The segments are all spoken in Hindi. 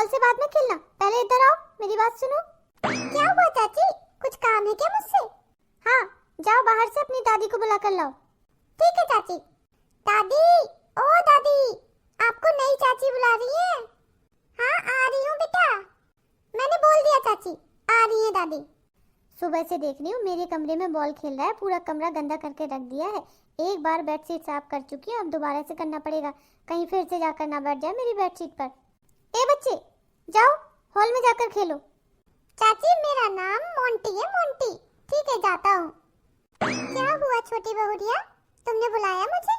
बॉल से बाद में खेलना, पहले इधर आओ, मेरी बात सुनो। क्या हुआ चाची, कुछ काम है क्या मुझसे? हाँ, जाओ बाहर से अपनी दादी को बुला कर लाओ। ठीक है चाची। दादी, ओ दादी, आपको नई चाची बुला रही है। हाँ आ रही हूँ बेटा, मैंने बोल दिया चाची, आ रही है दादी। सुबह से देख रही हूँ मेरे कमरे में बॉल खेल रहा है, पूरा कमरा गंदा करके रख दिया है। एक बार बेडशीट साफ कर चुकी हूँ, अब दोबारा से करना पड़ेगा, कहीं फिर से जाकर ना बैठ जाए मेरी बेडशीट पर। ए बच्चे, जाओ हॉल में जाकर खेलो। चाची मेरा नाम मोंटी है, मोंटी। ठीक है जाता हूँ। क्या हुआ छोटी बहुरिया, तुमने बुलाया मुझे?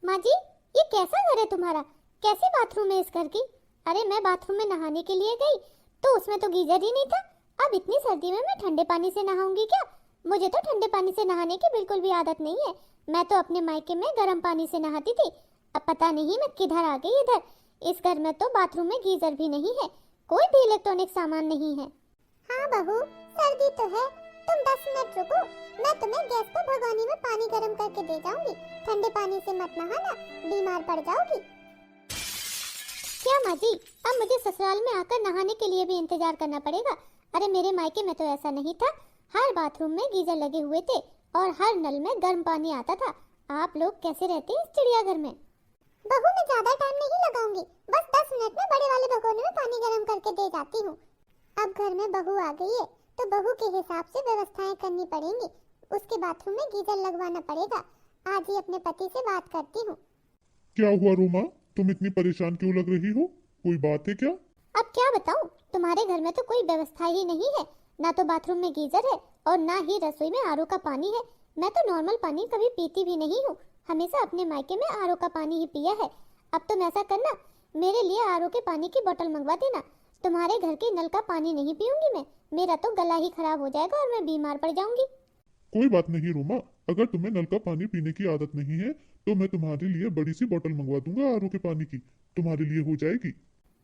माँ जी, ये कैसा घर है तुम्हारा, कैसी बाथरूम है इस घर की? अरे मैं बाथरूम में नहाने के लिए गई तो उसमें तो गीजर ही नहीं था। अब इतनी सर्दी में मैं ठंडे पानी से नहाऊंगी क्या? मुझे तो ठंडे पानी से नहाने की बिल्कुल भी आदत नहीं है। मैं तो अपने मायके में गर्म पानी से नहाती थी। अब पता नहीं मैं किधर आ गई इधर। इस घर में तो बाथरूम में गीजर भी नहीं है, कोई भी इलेक्ट्रॉनिक सामान नहीं है। हाँ बहू, सर्दी तो है, तुम 10 मिनट रुको, मैं तुम्हें गैस पर भगोनी में पानी गर्म करके दे जाऊंगी। ठंडे पानी से मत नहाना, बीमार पड़ जाओगी। क्या माँ जी, अब मुझे ससुराल में आकर नहाने के लिए भी इंतजार करना पड़ेगा? अरे मेरे मायके में तो ऐसा नहीं था, हर बाथरूम में गीजर लगे हुए थे और हर नल में गर्म पानी आता था। आप लोग कैसे रहते हैं इस चिड़ियाघर में? बहू मैं ज्यादा टाइम नहीं लगाऊंगी, बस 10 मिनट में बड़े वाले भगोने में पानी गर्म करके दे जाती हूँ। अब घर में बहू आ गई है तो बहू के हिसाब से व्यवस्थाएं करनी पड़ेंगी। उसके बाथरूम में गीजर लगवाना पड़ेगा। आज ही अपने पति से बात करती हूँ। क्या हुआ रोमा, तुम इतनी परेशान क्यों लग रही हो? कोई बात है क्या? अब क्या बताऊं, तुम्हारे घर में तो कोई व्यवस्था ही नहीं है, ना तो बाथरूम में गीजर है और ना ही रसोई में आरओ का पानी है। मैं तो नॉर्मल पानी कभी पीती भी नहीं हूँ, हमेशा अपने मायके में आरओ का पानी ही पिया है। अब तुम ऐसा करना, मेरे लिए आरओ के पानी की बोतल मंगवा देना। तुम्हारे घर के नल का पानी नहीं पीऊंगी मैं, मेरा तो गला ही खराब हो जाएगा और मैं बीमार पड़ जाऊंगी। कोई बात नहीं रोमा, अगर तुम्हें नल का पानी पीने की आदत नहीं है तो मैं तुम्हारे लिए बड़ी सी बोतल मंगवा दूंगा आरओ के पानी की, तुम्हारे लिए हो जाएगी।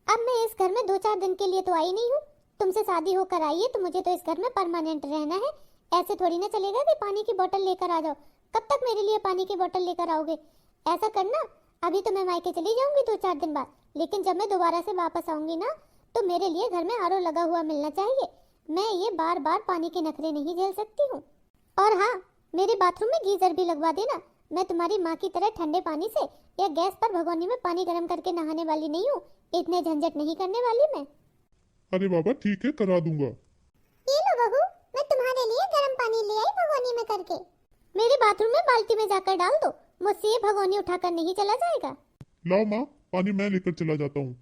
अब मैं इस घर में 2-4 दिन के लिए तो आई नहीं हूँ, तुमसे शादी होकर आई है तो मुझे तो इस घर में परमानेंट रहना है। ऐसे थोड़ी ना चलेगा कि पानी की बोतल लेकर आ जाओ। कब तक मेरे लिए पानी की बोतल लेकर आओगे? ऐसा करना, अभी तो मैं मायके चली जाऊंगी 2-4 दिन बाद, लेकिन जब मैं दोबारा से वापस आऊंगी ना तो मेरे लिए घर में आरओ लगा हुआ मिलना चाहिए। मैं ये बार बार पानी के नखरे नहीं झेल सकती हूँ। और हाँ, मेरे बाथरूम में गीजर भी लगवा देना। मैं तुम्हारी माँ की तरह ठंडे पानी से या गैस पर भगोनी में पानी गर्म करके नहाने वाली नहीं हूँ, इतने झंझट नहीं करने वाली मैं। अरे बाबा ठीक है, करा दूंगा। ये लो बहू, मैं तुम्हारे लिए गर्म पानी ले आई भगोनी में करके। मेरे बाथरूम में बाल्टी में जाकर डाल दो, मुझसे ये भगोनी उठाकर नहीं चला जाएगा। लाओ माँ, पानी मैं लेकर चला जाता हूँ।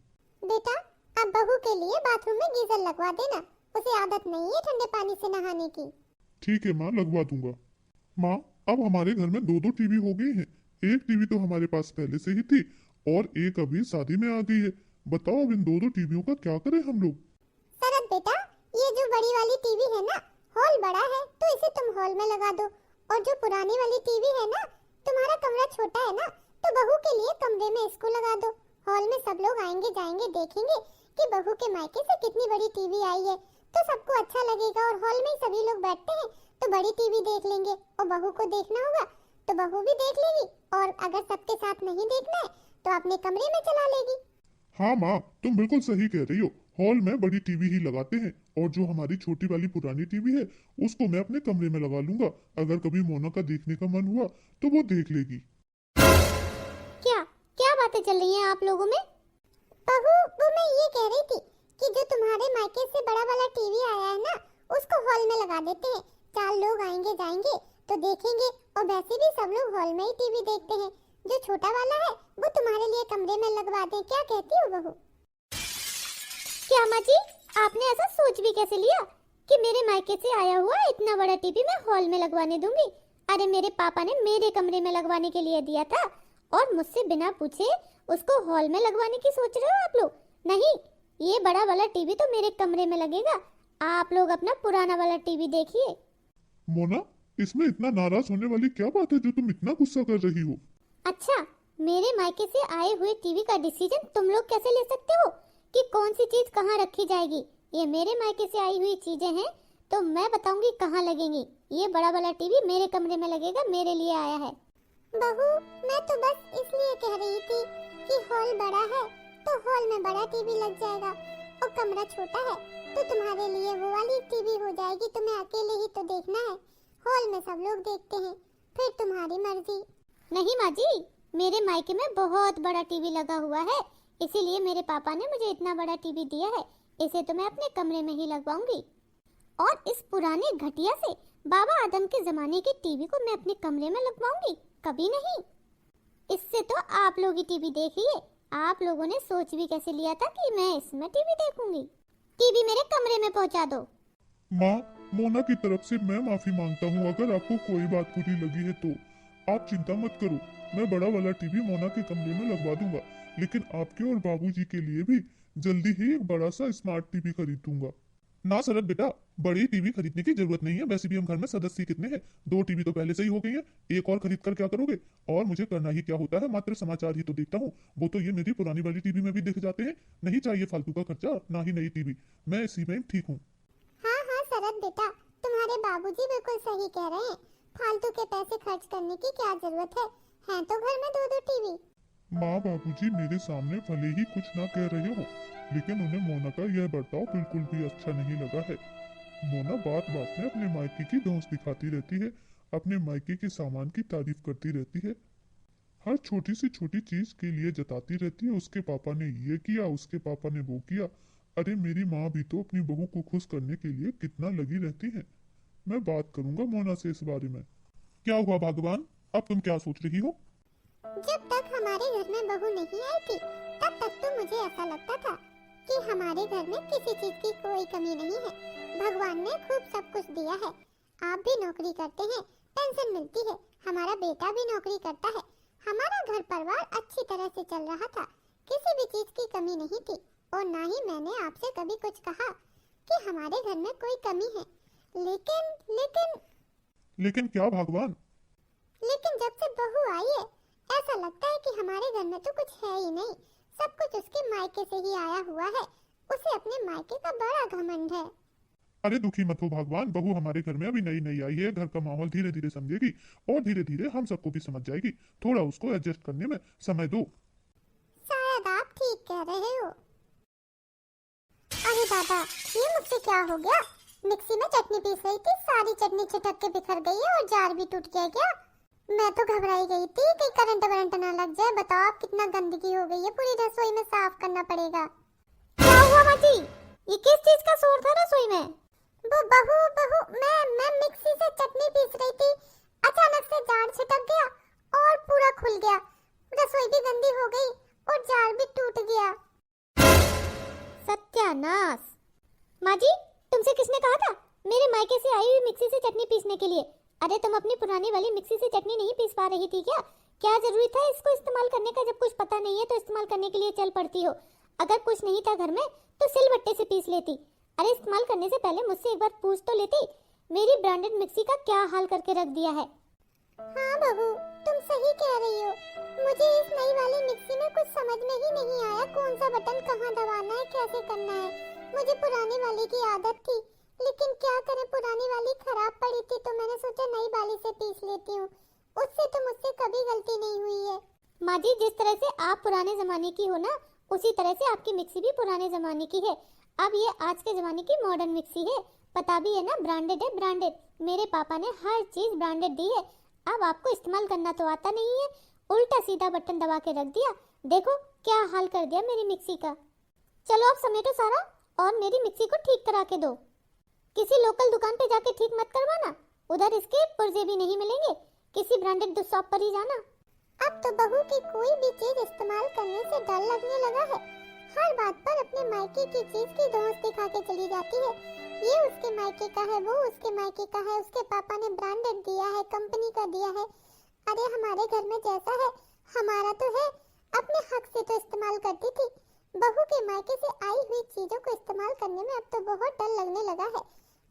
बेटा, अब बहू के लिए बाथरूम में गीजर लगवा देना, उसे आदत नहीं है ठंडे पानी से नहाने की। ठीक है माँ, लगवा दूंगा। माँ, अब हमारे घर में 2-2 टीवी हो गए हैं। एक टीवी तो हमारे पास पहले से ही थी और एक अभी शादी में आ गई है। बताओ अब इन 2-2 टीवियों का क्या करें हम लोग? शरद बेटा, ये जो बड़ी वाली टीवी है ना, हॉल बड़ा है तो इसे तुम हॉल में लगा दो, और जो पुरानी वाली टीवी है ना, तुम्हारा कमरा छोटा है ना, तो बहू के लिए कमरे में इसको लगा दो। हॉल में सब लोग आएंगे जाएंगे, देखेंगे कि बहू के मायके से कितनी बड़ी टीवी आई है, तो सबको अच्छा लगेगा। और हॉल में सभी लोग बैठते हैं तो बड़ी टीवी देख लेंगे, और बहू को देखना होगा तो बहू भी देख लेगी, और अगर सबके साथ नहीं देखना है तो अपने कमरे में चला लेगी। हाँ माँ, तुम बिल्कुल सही कह रही हो। हॉल में बड़ी टीवी ही लगाते हैं और जो हमारी छोटी वाली पुरानी टीवी है उसको मैं अपने कमरे में लगा लूंगा। अगर कभी मोना का देखने का मन हुआ तो वो देख लेगी। क्या क्या बातें चल रही हैं आप लोगों में? बहू, वो मैं ये कह रही थी कि जो तुम्हारे मायके से बड़ा वाला टीवी आया है ना, उसको हॉल में लगा देते हैं। 4 लोग आएंगे जाएंगे तो देखेंगे, और वैसे भी सब लोग हॉल में ही टीवी देखते हैं। जो छोटा वाला है वो तुम्हारे लिए कमरे में लगवा दें, क्या कहती हो बहू? क्या माँ जी, आपने ऐसा सोच भी कैसे लिया कि मेरे मायके से आया हुआ इतना बड़ा टीवी मैं हॉल में लगवाने दूंगी? अरे मेरे पापा ने मेरे कमरे में लगवाने के लिए दिया था और मुझसे बिना पूछे उसको हॉल में लगवाने की सोच रहे हो आप लोग? नहीं, ये बड़ा वाला टीवी तो मेरे कमरे में लगेगा। आप लोग अपना पुराना वाला टीवी देखिए। मोना, इसमें इतना नाराज होने वाली क्या बात है जो तुम इतना गुस्सा कर रही हो? अच्छा, मेरे मायके से आए हुए टीवी का डिसीजन तुम लोग कैसे ले सकते हो कि कौन सी चीज कहाँ रखी जाएगी? ये मेरे मायके से आई हुई चीजें हैं तो मैं बताऊंगी कहाँ लगेंगी। ये बड़ा वाला टीवी मेरे कमरे में लगेगा, मेरे लिए आया है। बहू, मैं तो बस इसलिए कह रही थी कि हॉल बड़ा है तो हॉल में बड़ा टीवी लग जाएगा, और कमरा छोटा है तो तुम्हारे लिए वो वाली टीवी हो जाएगी, तुम्हें अकेले ही तो देखना है, हॉल में सब लोग देखते हैं, फिर तुम्हारी मर्जी। नहीं माँ जी, मेरे मायके में बहुत बड़ा टीवी लगा हुआ है, इसीलिए मेरे पापा ने मुझे इतना बड़ा टीवी दिया है, इसे तो मैं अपने कमरे में ही लगवाऊंगी। और इस पुराने घटिया से बाबा आदम के जमाने की टीवी को मैं अपने कमरे में लगवाऊंगी? कभी नहीं। इससे तो आप लोग ही टीवी देखिए, आप लोगों ने सोच भी कैसे लिया था कि मैं इसमें टीवी देखूंगी? टीवी मेरे कमरे में पहुंचा दो। माँ, मोना की तरफ से मैं माफी मांगता हूँ, अगर आपको कोई बात बुरी लगी है तो आप चिंता मत करो, मैं बड़ा वाला टीवी मोना के कमरे में लगवा दूंगा, लेकिन आपके और बाबूजी के लिए भी जल्दी ही एक बड़ा सा स्मार्ट टीवी खरीद दूंगा। ना शरद बेटा, बड़ी टीवी खरीदने की जरूरत नहीं है, वैसे भी हम घर में सदस्य कितने हैं, 2 टीवी तो पहले से ही हो गई है, एक और खरीद कर क्या करोगे? और मुझे करना ही क्या होता है, मात्र समाचार ही तो देखता हूँ, वो तो ये मेरी पुरानी वाली टीवी में भी देख जाते हैं। नहीं चाहिए फालतू का खर्चा, ना ही नई टीवी, मैं इसी में ठीक हूँ। हाँ हाँ शरद बेटा, तुम्हारे बाबूजी बिल्कुल सही कह रहे हैं, फालतू के पैसे खर्च करने की क्या जरूरत है तो घर में 2-2 टीवी। माँ बाबूजी मेरे सामने भले ही कुछ ना कह रहे हो, लेकिन उन्हें मोना का यह बर्ताव बिल्कुल भी अच्छा नहीं लगा है। मोना बात बात में अपने मायके की धौंस दिखाती रहती है, अपने मायके के सामान की तारीफ करती रहती है, हर छोटी सी छोटी चीज के लिए जताती रहती है, उसके पापा ने ये किया, उसके पापा ने वो किया। अरे मेरी माँ भी तो अपनी बहू को खुश करने के लिए कितना लगी रहती है। मैं बात करूंगा मोना से इस बारे में। क्या हुआ भगवान, अब तुम क्या सोच रही हो? जब तक हमारे घर में बहू नहीं आई थी, तब तक तो मुझे ऐसा लगता था कि हमारे घर में किसी चीज की कोई कमी नहीं है, भगवान ने खूब सब कुछ दिया है। आप भी नौकरी करते हैं, पेंशन मिलती है, हमारा बेटा भी नौकरी करता है, हमारा घर परिवार अच्छी तरह से चल रहा था, किसी भी चीज की कमी नहीं थी, और ना ही मैंने आपसे कभी कुछ कहा कि हमारे घर में कोई कमी है। लेकिन लेकिन लेकिन क्या भगवान? लेकिन जब से बहू आई है, ऐसा लगता है कि हमारे घर में तो कुछ है ही नहीं, सब कुछ उसके मायके से ही आया हुआ है, उसे अपने मायके का बड़ा घमंड है। अरे दुखी मत हो भगवान, बहू हमारे घर में अभी नई नई आई है, घर का माहौल धीरे धीरे समझेगी और धीरे धीरे हम सबको भी समझ जाएगी, थोड़ा उसको एडजस्ट करने में समय दो। शायद आप ठीक कह रहे हो। अरे दादा, ये मुझसे क्या हो गया? मिक्सी में चटनी पीस रही थी, सारी चटनी छिटक के बिखर गई है और जार भी टूट गया क्या? मैं तो घबराई गई थी कि करंट वरंट ना लग जाए। बताओ आप, कितना गंदगी हो गई है, पूरी रसोई में साफ करना पड़ेगा। क्या हुआ माँ जी? ये किस चीज का शोर था रसोई में? वो बहू मैं मिक्सी से चटनी पीस रही थी, अचानक से जार छिटक गया और पूरा खुल गया, रसोई भी गंदी हो गई और जार भी टूट गया। सत्यानाश! माँ जी, तुमसे किसने कहा था मेरे मायके से आई हुई मिक्सी से चटनी पीसने के लिए? अरे तुम अपनी पुरानी वाली मिक्सी से चटनी नहीं पीस पा रही थी क्या? क्या जरूरी था इसको इस्तेमाल करने का? जब कुछ पता नहीं है तो इस्तेमाल करने के लिए चल पड़ती हो। अगर कुछ नहीं था घर में तो सिलबट्टे से पीस लेती। अरे इस्तेमाल करने से पहले मुझसे एक बार पूछ तो लेती। मेरी ब्रांडेड मिक्सी का क्या हाल करके रख दिया है। हाँ बहू, तुम सही कह रही हो, मुझे इस नई वाली मिक्सी में कुछ समझ में ही नहीं आया, कौन सा बटन कहाँ दबाना है, कैसे करना है। मुझे पुरानी वाली की आदत थी, लेकिन क्या करें, पुरानी वाली खराब पड़ी थी तो मैंने सोचा नई वाली से पीस लेती हूँ, उससे तो मुझसे कभी गलती नहीं हुई है। माँ जी, जिस तरह से आप पुराने जमाने की हो ना, उसी तरह से आपकी मिक्सी भी पुराने जमाने की है। अब ये आज के जमाने की मॉडर्न मिक्सी है, पता भी है ना, ब्रांडेड है, ब्रांडेड। मेरे पापा ने हर चीज ब्रांडेड दी है। अब आपको इस्तेमाल करना तो आता नहीं है, उल्टा सीधा बटन दबा के रख दिया, देखो क्या हाल कर दिया मेरी मिक्सी का। चलो आप समेटो सारा और मेरी मिक्सी को ठीक करा के दो। किसी लोकल दुकान पे जाके ठीक मत करवाना, उधर इसके पुर्जे भी नहीं मिलेंगे, किसी ब्रांडेड शॉप पर ही जाना। अब तो बहू की कोई भी चीज इस्तेमाल करने से डर लगने लगा है, हर बात पर अपने मायके की चीज की धौंस दिखा के चली जाती है। ये उसके मायके का है, वो उसके मायके का है, उसके पापा ने ब्रांडेड दिया है, कंपनी का दिया है। अरे हमारे घर में जैसा है हमारा तो है, अपने हक से तो इस्तेमाल करती थी। बहू के मायके से आई हुई चीजों को इस्तेमाल करने में अब तो बहुत डर लगने लगा है,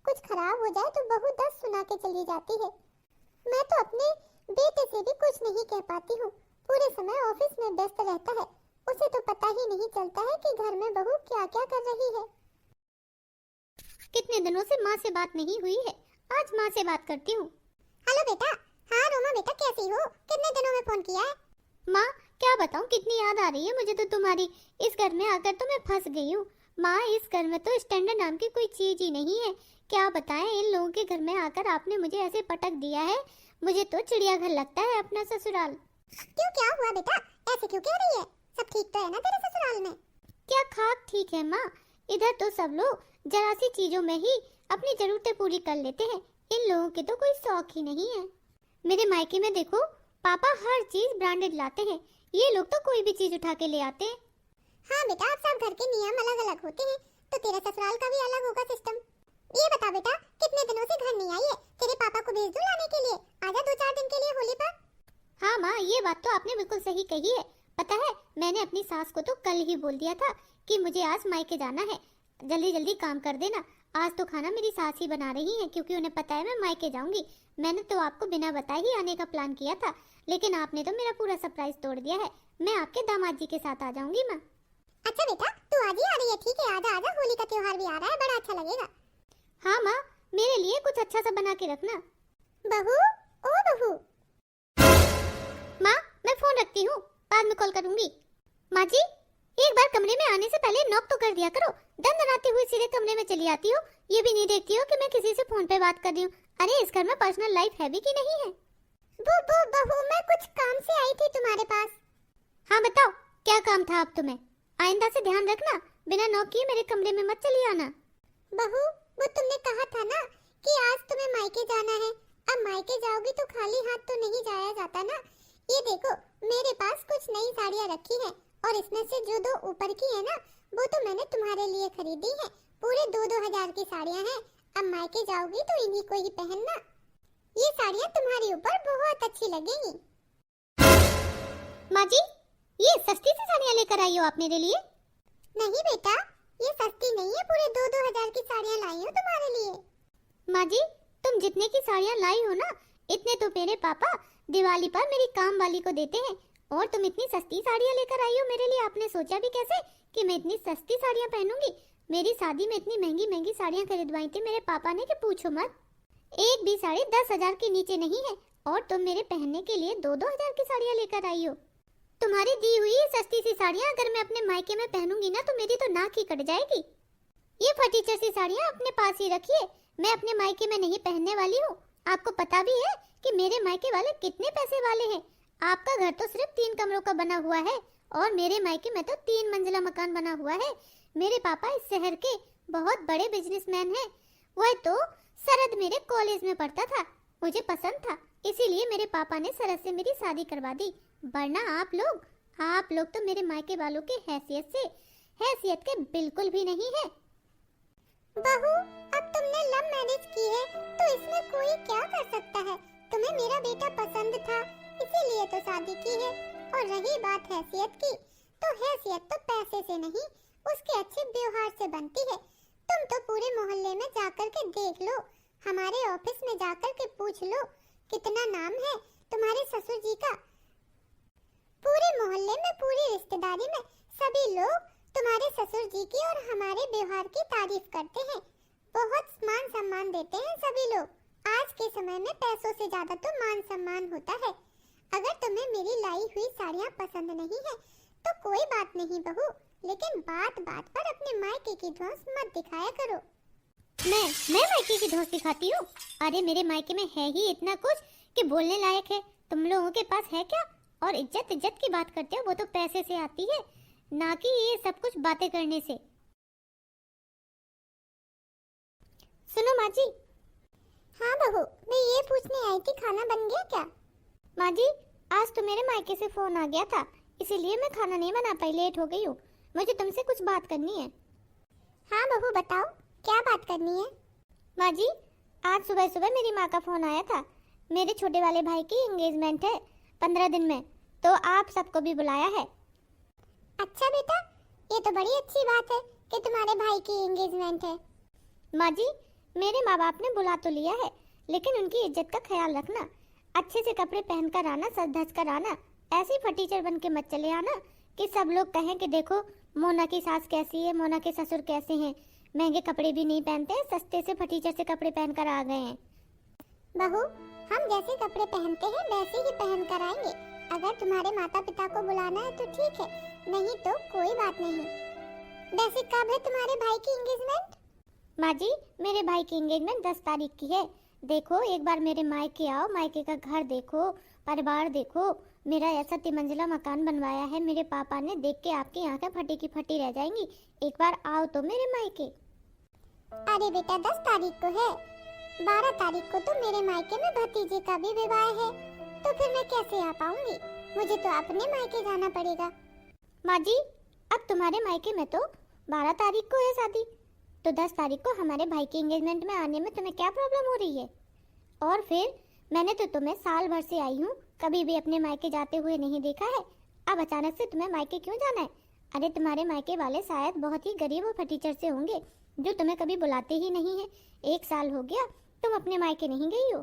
कुछ खराब हो जाए तो बहू 10 सुना के चली जाती है। मैं तो अपने बेटे से भी कुछ नहीं कह पाती हूँ, पूरे समय ऑफिस में व्यस्त रहता है, उसे तो पता ही नहीं चलता है कि घर में बहू क्या क्या कर रही है। कितने दिनों से माँ से बात नहीं हुई है, आज माँ से बात करती हूँ। हेलो बेटा। हाँ रोमा बेटा, कैसी हो, कितने दिनों में फोन किया है? माँ क्या बताऊँ, कितनी याद आ रही है मुझे तो तुम्हारी, इस घर में आकर तो मैं फंस गई हूँ। माँ इस घर में तो स्टैंडर्ड नाम की कोई चीज ही नहीं है। क्या बताएं, इन लोगों के घर में आकर आपने मुझे ऐसे पटक दिया है। मुझे तो चिड़ियाघर लगता है अपना ससुराल। क्यों, क्या हुआ बेटा? ऐसे क्यों कह रही है? सब ठीक तो है ना तेरे ससुराल में? क्या खाक ठीक है माँ, इधर तो सब लोग जरा सी चीजों में ही अपनी जरूरतें पूरी कर लेते हैं। इन लोगों के तो कोई शौक ही नहीं है। मेरे मायके में देखो, पापा हर चीज ब्रांडेड लाते हैं, ये लोग तो कोई भी चीज उठा के ले आते हैं। हाँ बेटा, अब सब घर के नियम अलग अलग होते हैं, तो तेरा ससुराल का भी अलग होगा सिस्टम। ये बता बेटा, कितने दिनों से घर नहीं आई है? तेरे पापा को भेज दूं लाने के लिए? आजा 2-4 दिन के लिए होली पर। हाँ माँ, ये बात तो आपने बिल्कुल सही कही है। पता है, मैंने अपनी सास को तो कल ही बोल दिया था कि मुझे आज मायके जाना है, जल्दी जल्दी काम कर देना। आज तो खाना मेरी सास ही बना रही है, क्योंकि उन्हें पता है मैं मायके जाऊंगी। मैंने तो आपको बिना बताए ही आने का प्लान किया था, लेकिन आपने तो मेरा पूरा सरप्राइज तोड़ दिया है। मैं आपके दामाद जी के साथ आ जाऊंगी माँ। अच्छा बेटा, तू आज ही आ रही है? ठीक है, आजा आजा, होली का त्योहार भी आ रहा है, बड़ा अच्छा लगेगा। हाँ माँ, मेरे लिए कुछ अच्छा सा बना के रखना। बहू, ओ बहू। माँ मैं फोन रखती हूँ, बाद में कॉल करूंगी। माँ जी, एक बार कमरे में आने से पहले नॉक तो कर दिया करो। दंदनाते हुए सीधे कमरे में चली आती हो, ये भी नहीं देखती हो कि मैं किसी से फोन पे बात कर रही हूँ। अरे इस घर में पर्सनल लाइफ है भी कि नहीं है? वो बहू, मैं कुछ काम से आई थी तुम्हारे पास। हाँ बताओ, क्या काम था अब तुम्हें? आइंदा से ध्यान रखना, बिना नॉक किए मेरे कमरे में मत चली आना। बहू, वो तुमने कहा था ना कि आज तुम्हें मायके जाना है। अब मायके जाओगी तो खाली हाथ तो नहीं जाया जाता ना। ये देखो, मेरे पास कुछ नई साड़ियाँ रखी हैं, और इसमें से जो 2 ऊपर की है ना, वो तो मैंने तुम्हारे लिए खरीदी है। पूरे 2-2 हजार की साड़ियाँ हैं। अब मायके जाओगी तो इन्हीं को ही पहनना। ये साड़ियाँ तुम्हारे ऊपर बहुत अच्छी लगेंगी। माँ जी, ये सस्ती सी साड़ियाँ लेकर आई हो आप मेरे लिए? नहीं बेटा, ये सस्ती नहीं है, पूरे 2-2 हजार की साड़ियाँ लाई हूँ तुम्हारे लिए। माँ जी, तुम जितने की साड़ियाँ लाई हो ना, इतने तो मेरे पापा दिवाली पर मेरी काम वाली को देते हैं। और तुम इतनी सस्ती साड़ियाँ लेकर आई हो मेरे लिए। आपने सोचा भी कैसे कि मैं इतनी सस्ती साड़ियाँ पहनूंगी? मेरी शादी में इतनी महंगी महंगी साड़ियाँ खरीदवाई थी मेरे पापा ने कि पूछो मत। एक भी साड़ी 10,000 के नीचे नहीं है, और तुम मेरे पहनने के लिए 2-2 हजार की साड़ियाँ लेकर आई हो। तुम्हारी दी हुई सस्ती सी साड़ियाँ अगर मैं अपने मायके में पहनूंगी ना, तो मेरी तो नाक ही कट जाएगी। ये फटीचर सी साड़ियाँ अपने पास ही रखिए, मैं अपने मायके में नहीं पहनने वाली हूँ। आपको पता भी है कि मेरे मायके वाले कितने पैसे वाले हैं। आपका घर तो सिर्फ 3 कमरों का बना हुआ है, और मेरे मायके में तो 3 मंजिला मकान बना हुआ है। मेरे पापा इस शहर के बहुत बड़े बिजनेसमैन हैं। वह तो सरद मेरे कॉलेज में पढ़ता था, मुझे पसंद था, इसीलिए मेरे पापा ने सरद से मेरी शादी करवा दी। वरना आप लोग तो मेरे मायके वालों की हैसियत के बिल्कुल भी नहीं है। बहू, अब तुमने लव मैरिज की है, तो इसमें कोई क्या कर सकता है? तुम्हें मेरा बेटा पसंद था, इसीलिए तो शादी की है। और रही बात हैसियत की, तो हैसियत तो पैसे से नहीं, उसके अच्छे व्यवहार से बनती है। तुम तो पूरे मोहल्ले में जाकर के देख लो, हमारे ऑफिस में जाकर के पूछ लो, कितना नाम है तुम्हारे ससुर जी का। पूरे मोहल्ले में, पूरी रिश्तेदारी में सभी लोग तुम्हारे ससुर जी की और हमारे व्यवहार की तारीफ करते हैं। बहुत मान सम्मान देते हैं सभी लोग। आज के समय में पैसों से ज्यादा तो मान सम्मान होता है। अगर तुम्हें मेरी लाई हुई साड़ियाँ पसंद नहीं है तो कोई बात नहीं बहू, लेकिन बात बात पर अपने मायके की धौंस मत दिखाया करो। मैं मायके की धौंस दिखाती हूँ? अरे मेरे मायके में है ही इतना कुछ कि बोलने लायक है। तुम लोगों के पास है क्या? और इज्जत की बात करते हो, वो तो पैसे से आती है, ना कि ये सब कुछ बातें करने से। सुनो माँ जी। हाँ बहू, मैं ये पूछने आई थी, खाना बन गया क्या? माँ जी, आज तो मेरे मायके से फोन आ गया था, इसीलिए मैं खाना नहीं बना पाई, लेट हो गई हूँ। मुझे तुमसे कुछ बात करनी है। हाँ बहू बताओ, क्या बात करनी है? माँ जी, आज सुबह सुबह मेरी माँ का फोन आया था। मेरे छोटे वाले भाई की एंगेजमेंट है 15 दिन में, तो आप सबको भी बुलाया है। अच्छा बेटा, ये तो बड़ी अच्छी बात है कि तुम्हारे भाई की एंगेजमेंट है। माँ जी, मेरे माँ बाप ने बुला तो लिया है, लेकिन उनकी इज्जत का ख्याल रखना। अच्छे से कपड़े पहनकर आना, सज धज कर आना, ऐसी फटीचर बन के मत चले आना कि सब लोग कहें कि देखो मोना की सास कैसी है, मोना के ससुर कैसे हैं, महंगे कपड़े भी नहीं पहनते, सस्ते से फटीचर से कपड़े पहनकर आ गए हैं। बहू, हम जैसे कपड़े पहनते हैं वैसे ही पहन कर आएंगे। अगर तुम्हारे माता पिता को बुलाना है तो ठीक है, नहीं तो कोई बात नहीं। कैसे कब है तुम्हारे भाई की एंगेजमेंट? माँ जी, मेरे भाई की एंगेजमेंट 10 तारीख की है। देखो एक बार मेरे मायके आओ, मायके का घर देखो, परिवार देखो। मेरा ऐसा तिमंजिला मकान बनवाया है मेरे पापा ने, देख के आपकी आंखें फटी की फटी रह जाएंगी। एक बार आओ तो मेरे मायके। अरे बेटा 10 तारीख को है, 12 तारीख को तो मेरे मायके में भतीजे का भी विवाह है, तो फिर मैं कैसे आ पाऊंगी? मुझे तो अपने मायके जाना पड़ेगा। माँ जी, अब तुम्हारे मायके में तो 12 तारीख को है शादी, तो 10 तारीख को हमारे भाई की एंगेजमेंट में आने में तुम्हें क्या प्रॉब्लम हो रही है? और फिर मैंने तो तुम्हें साल भर से आई हूँ, कभी भी अपने मायके जाते हुए नहीं देखा है। अब अचानक से तुम्हें मायके क्यों जाना है? अरे तुम्हारे मायके वाले शायद बहुत ही गरीब और फटीचर से होंगे, जो तुम्हें कभी बुलाते ही नहीं है। 1 साल हो गया तुम अपने मायके नहीं गई हो।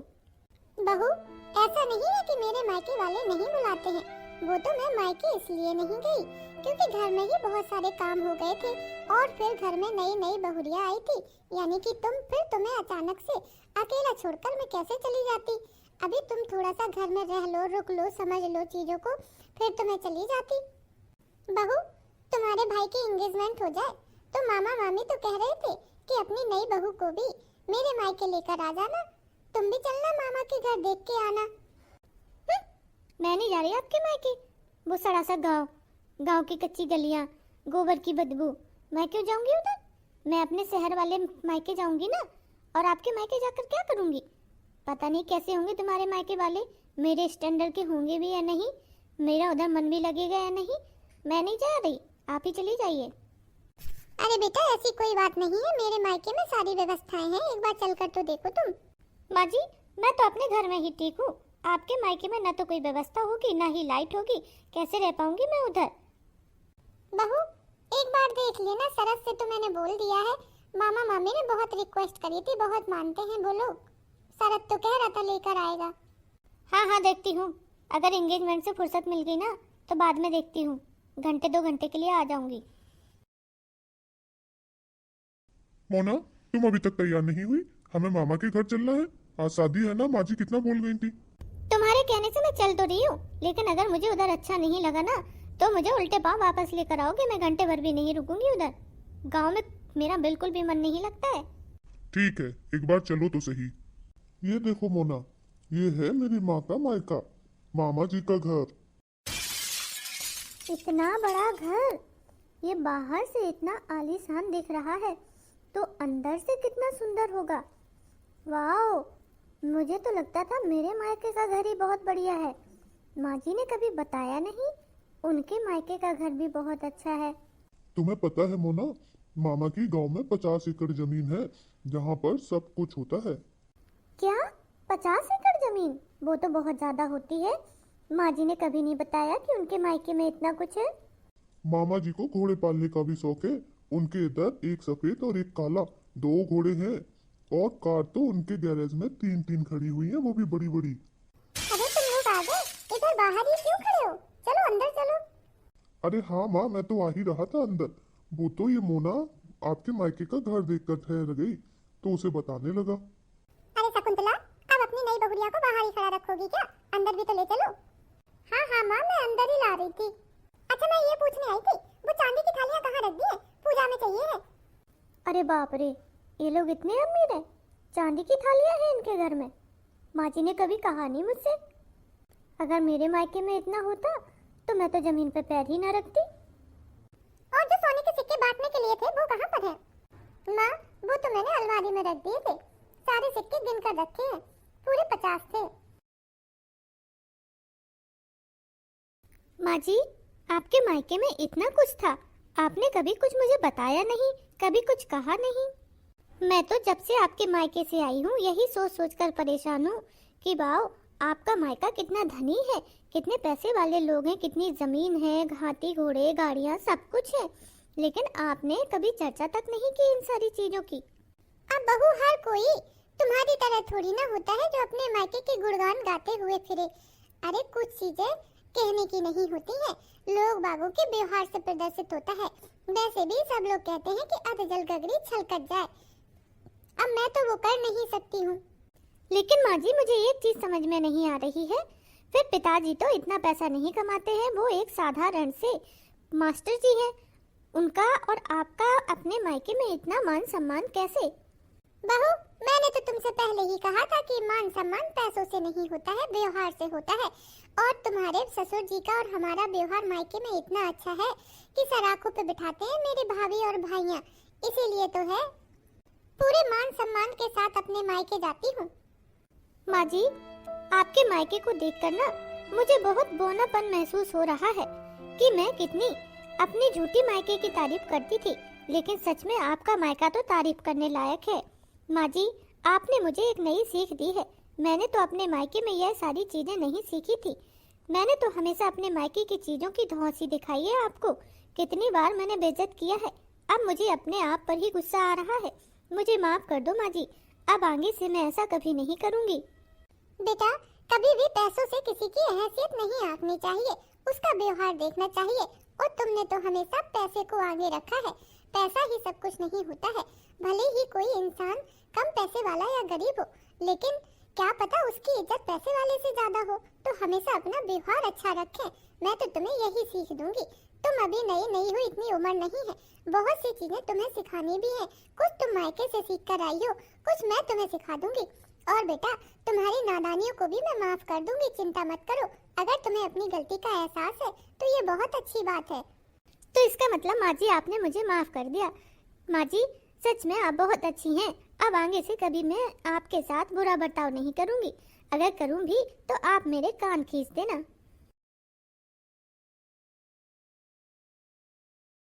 बहू, ऐसा नहीं है कि मेरे मायके वाले नहीं बुलाते हैं, वो तो मैं मायके इसलिए नहीं गई क्योंकि घर में ही बहुत सारे काम हो गए थे, और फिर घर में नई नई बहुरियाँ आई थी, यानी कि तुम्हें अचानक से अकेला छोड़कर मैं कैसे चली जाती? अभी तुम थोड़ा सा घर में रह लो, रुक लो, समझ लो चीजों को, फिर तो मैं चली जाती। बहू, तुम्हारे भाई की एंगेजमेंट हो जाए तो मामा मामी तो कह रहे थे कि अपनी नई बहू को भी मेरे मायके लेकर आ जाना, तुम भी चलना मामा के घर देख के आना। मैं नहीं जा रही आपके मायके। वो सड़ा सा गांव की कच्ची गलियां, गोबर की बदबू, मैं क्यों जाऊंगी उधर? मैं अपने शहर वाले मायके जाऊंगी ना। और आपके मायके जाकर क्या करूंगी? पता नहीं कैसे होंगे तुम्हारे मायके वाले, मेरे स्टैंडर्ड के होंगे भी या नहीं, मेरा उधर मन भी लगेगा या नहीं। मैं नहीं जा रही, आप ही चली जाइए। अरे बेटा ऐसी कोई बात नहीं है, मेरे मायके में सारी व्यवस्थाएं हैं, एक बार चलकर तो देखो तुम। माँ जी, मैं तो अपने घर में ही ठीक हूँ, आपके मायके में ना तो कोई व्यवस्था होगी ना ही लाइट होगी, कैसे रह पाऊंगी मैं उधर? बहू, एक बार देख लेना, सरस से तो मैंने बोल दिया है, मामा मामी ने बहुत रिक्वेस्ट करी थी, बहुत मानते हैं वो लोग। शरद तो कह रहा था लेकर आएगा। हाँ देखती हूँ, अगर एंगेजमेंट से फुर्सत मिल गई ना तो बाद में देखती हूँ, घंटे 2 घंटे के लिए आ जाऊंगी। मोना, तुम अभी तक तैयार नहीं हुई? हमें मामा के घर चलना है, आज शादी है ना। माँ जी कितना बोल गई थी। तुम्हारे कहने से मैं चल तो रही हूँ, लेकिन अगर मुझे उधर अच्छा नहीं लगा ना तो मुझे उल्टे पाँव वापस लेकर आओगे, मैं घंटे भर भी नहीं रुकूंगी उधर। गांव में मेरा बिल्कुल भी मन नहीं लगता है। ठीक है, एक बार चलो तो सही। ये देखो मोना, ये है मेरी माँ का मायका, मामा जी का घर। इतना बड़ा घर, ये बाहर से इतना आलीशान दिख रहा है, तो अंदर से कितना सुंदर होगा। वाओ, मुझे तो लगता था मेरे मायके का घर ही बहुत बढ़िया है। माँ जी ने कभी बताया नहीं, उनके मायके का घर भी बहुत अच्छा है। तुम्हें पता है मोना, मामा की गांव में 50 एकड़ जमीन है, जहाँ पर सब कुछ होता है। क्या 50 एकड़ जमीन? वो तो बहुत ज्यादा होती है। माँ जी ने कभी नहीं बताया कि उनके मायके में इतना कुछ है। मामा जी को घोड़े पालने का भी शौक है, उनके इधर एक सफेद और एक काला 2 घोड़े हैं, और कार तो उनके गैरेज में 3-3 खड़ी हुई हैं, वो भी बड़ी बड़ी। अरे तुम लोग आ गए, इधर बाहर ही क्यों खड़े हो? चलो अंदर चलो। अरे हाँ माँ, मैं तो आ ही रहा था अंदर। वो तो ये मोना आपके मायके का घर देखकर ठहर गई, तो उसे बताने लगा। अरे शकुंतला, अब अपनी नई बहुरिया को बाहर ही खड़ा रखोगी क्या? अंदर भी तो ले चलो। हाँ माँ, मैं अंदर ही ला रही थी। अच्छा मैं ये पूछने आई थी, वो चांदी की थालियाँ कहाँ रख दी है? पूजा में चाहिए है। अरे बाप रे, ये लोग इतने अमीर हैं, चांदी की थालियां हैं इनके घर में। माँ जी ने कभी कहा नहीं मुझसे। अगर मेरे मायके में इतना होता तो मैं तो जमीन पे पैर ही न रखती। और जो सोने के सिक्के बांटने के लिए थे वो कहाँ पर है? माँ, वो तो मैंने अलमारी में रख दिए थे, सारे सिक्के गिनकर रखे हैं, पूरे 50 थे। माँ जी, आपके मायके में इतना कुछ था, आपने कभी कुछ मुझे बताया नहीं, कभी कुछ कहा नहीं। मैं तो जब से आपके मायके से आई हूँ यही सोच सोच कर परेशान हूँ कि वाओ, आपका मायका कितना धनी है, कितने पैसे वाले लोग हैं, कितनी जमीन है, हाथी घोड़े गाड़ियाँ सब कुछ है, लेकिन आपने कभी चर्चा तक नहीं की इन सारी चीजों की। अब बहू, हर कोई तुम्हारी तरह थोड़ी ना होता है जो अपने मायके के गुणगान गाते हुए फिरे। अरे कुछ चीजें कहने की नहीं होती हैं, लोग बागों के व्यवहार से प्रदर्शित होता है। वैसे भी सब लोग कहते हैं कि अधजल गगरी छलकत जाए, अब मैं तो वो कर नहीं सकती हूँ। लेकिन माँ जी, मुझे एक चीज समझ में नहीं आ रही है, फिर पिताजी तो इतना पैसा नहीं कमाते हैं, वो एक साधारण से मास्टर जी हैं, उनका और आपका अपने मायके में इतना मान सम्मान कैसे? बहू, मैंने तो तुमसे पहले ही कहा था कि मान सम्मान पैसों से नहीं होता है, व्यवहार से होता है। और तुम्हारे ससुर जी का और हमारा व्यवहार मायके में इतना अच्छा है कि सराखों पे बिठाते हैं मेरी भाभी और भाइयाँ। इसीलिए तो है पूरे मान सम्मान के साथ अपने मायके जाती हूँ। माँ जी, आपके मायके को देखकर ना मुझे बहुत बौनापन महसूस हो रहा है कि मैं कितनी अपनी झूठी मायके की तारीफ करती थी, लेकिन सच में आपका मायका तो तारीफ करने लायक है। माँ जी, आपने मुझे एक नई सीख दी है। मैंने तो अपने मायके में यह सारी चीजें नहीं सीखी थी। मैंने तो हमेशा अपने मायके की चीजों की धौंसी दिखाई है आपको। कितनी बार मैंने बेइज्जत किया है। अब मुझे अपने आप पर ही गुस्सा आ रहा है। मुझे माफ कर दो माँ जी, अब आगे से मैं ऐसा कभी नहीं करूँगी। बेटा, कभी भी पैसों से किसी की हैसियत नहीं आंकनी चाहिए, उसका व्यवहार देखना चाहिए। और तुमने तो हमेशा पैसे को आगे रखा है। पैसा ही सब कुछ नहीं होता है। भले ही कोई इंसान कम पैसे वाला या गरीब हो, लेकिन क्या पता उसकी इज्जत पैसे वाले से ज्यादा हो। तो हमेशा अपना व्यवहार अच्छा रखें। मैं तो तुम्हें यही सीख दूंगी। तुम अभी नई हो, इतनी उम्र नहीं है। बहुत सी चीजें तुम्हें सिखानी भी है। कुछ तुम मायके से सीख कर आई हो, कुछ मैं तुम्हें सिखा दूंगी। और बेटा, तुम्हारी नादानियों को भी मैं माफ कर दूंगी, चिंता मत करो। अगर तुम्हें अपनी गलती का एहसास है तो ये बहुत अच्छी बात है। तो इसका मतलब माँ जी आपने मुझे माफ कर दिया। माँ जी, सच में आप बहुत अच्छी हैं। अब आगे से कभी मैं आपके साथ बुरा बर्ताव नहीं करूँगी। अगर करूँ भी तो आप मेरे कान खींच देना।